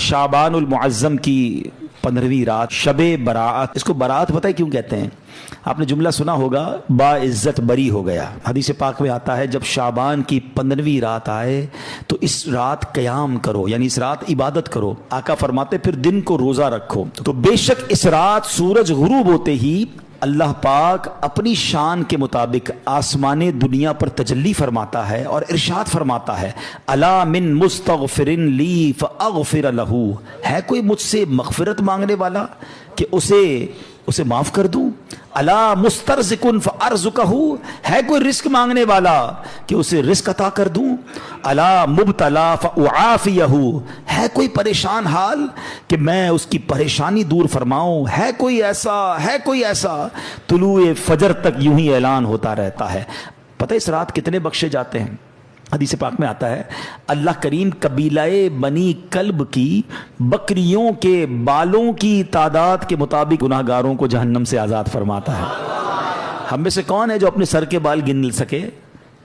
शाबानुल मुअज्जम की 15वीं रात शबे बरात, इसको बारात पता है क्यों कहते हैं? आपने जुमला सुना होगा, बाइज्जत बरी हो गया। हदीस पाक में आता है जब शाबान की 15वीं रात आए तो इस रात क़याम करो, यानी इस रात इबादत करो। आका फरमाते फिर दिन को रोजा रखो। तो बेशक इस रात सूरज गुरूब होते ही अल्लाह पाक अपनी शान के मुताबिक आसमाने दुनिया पर तजल्ली फरमाता है और इरशाद फरमाता है, अला मिन मुस्तगफिरिन ली फअगफिर लहू, है कोई मुझसे मगफिरत मांगने वाला कि उसे माफ कर दूं? अला मुस्तरज़िकुन फअरज़ुकहू, है कोई रिस्क मांगने वाला कि उसे रिस्क अता कर दूं? अला मुब्तला फउआफियहू, है कोई परेशान हाल कि मैं उसकी परेशानी दूर फरमाऊं? है कोई ऐसा? तुलुए फजर तक यूं ही ऐलान होता रहता है। पता है इस रात कितने बख्शे जाते हैं? हदीस पाक में आता है अल्लाह करीम कबीलाए बनी कल्ब की बकरियों के बालों की तादाद के मुताबिक गुनाहगारों को जहन्नम से आज़ाद फरमाता है। हम में से कौन है जो अपने सर के बाल गिन सके?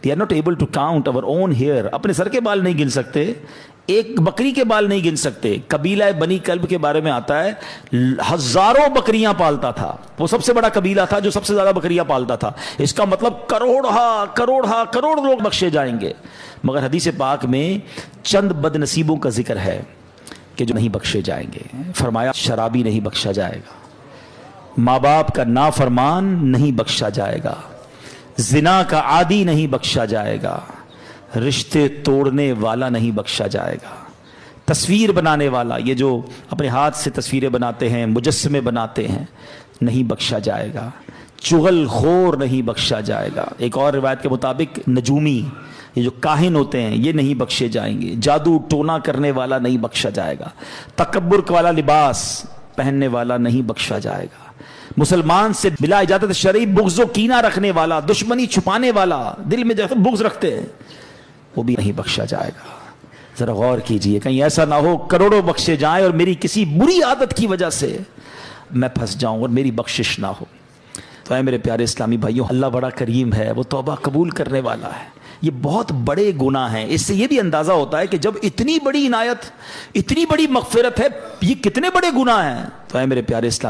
We are not able to count our own hair. अपने सर के बाल नहीं गिन सकते, एक बकरी के बाल नहीं गिन सकते। कबीला बनी कल्ब के बारे में आता है हजारों बकरियां पालता था, वो सबसे बड़ा कबीला था जो सबसे ज्यादा बकरियां पालता था। इसका मतलब करोड़ लोग बख्शे जाएंगे। मगर हदीस पाक में चंद बदनसीबों का जिक्र है कि जो नहीं बख्शे जाएंगे। फरमाया शराबी नहीं बख्शा जाएगा, माँ बाप का नाफरमान नहीं बख्शा जाएगा, जिना का आदी नहीं बख्शा जाएगा, रिश्ते तोड़ने वाला नहीं बख्शा जाएगा, तस्वीर बनाने वाला, ये जो अपने हाथ से तस्वीरें बनाते हैं, मुजस्समे बनाते हैं, नहीं बख्शा जाएगा, चुगलखोर नहीं बख्शा जाएगा। एक और रिवायत के मुताबिक नजूमी, ये जो काहिन होते हैं, ये नहीं बख्शे जाएंगे, जादू टोना करने वाला नहीं बख्शा जाएगा, तकब्बुर वाला लिबास पहनने वाला नहीं बख्शा जाएगा, मुसलमान से बिला इजाजत शरई बुग़्ज़ कीना रखने वाला, दुश्मनी छुपाने वाला, दिल में जैसे बुग़्ज़ रखते हैं, वो भी नहीं बख्शा जाएगा। जरा गौर कीजिए, कहीं ऐसा ना हो करोड़ों बख्शे जाएं और मेरी किसी बुरी आदत की वजह से मैं फंस जाऊं और मेरी बख्शिश ना हो। तो ऐ मेरे प्यारे इस्लामी भाइयों, अल्लाह बड़ा करीम है, वो तौबा कबूल करने वाला है। ये बहुत बड़े गुनाह हैं। इससे ये भी अंदाजा होता है कि जब इतनी बड़ी इनायत, इतनी बड़ी मग़फ़िरत है, ये कितने बड़े गुनाह हैं। तो ऐ मेरे प्यारे इस्लामी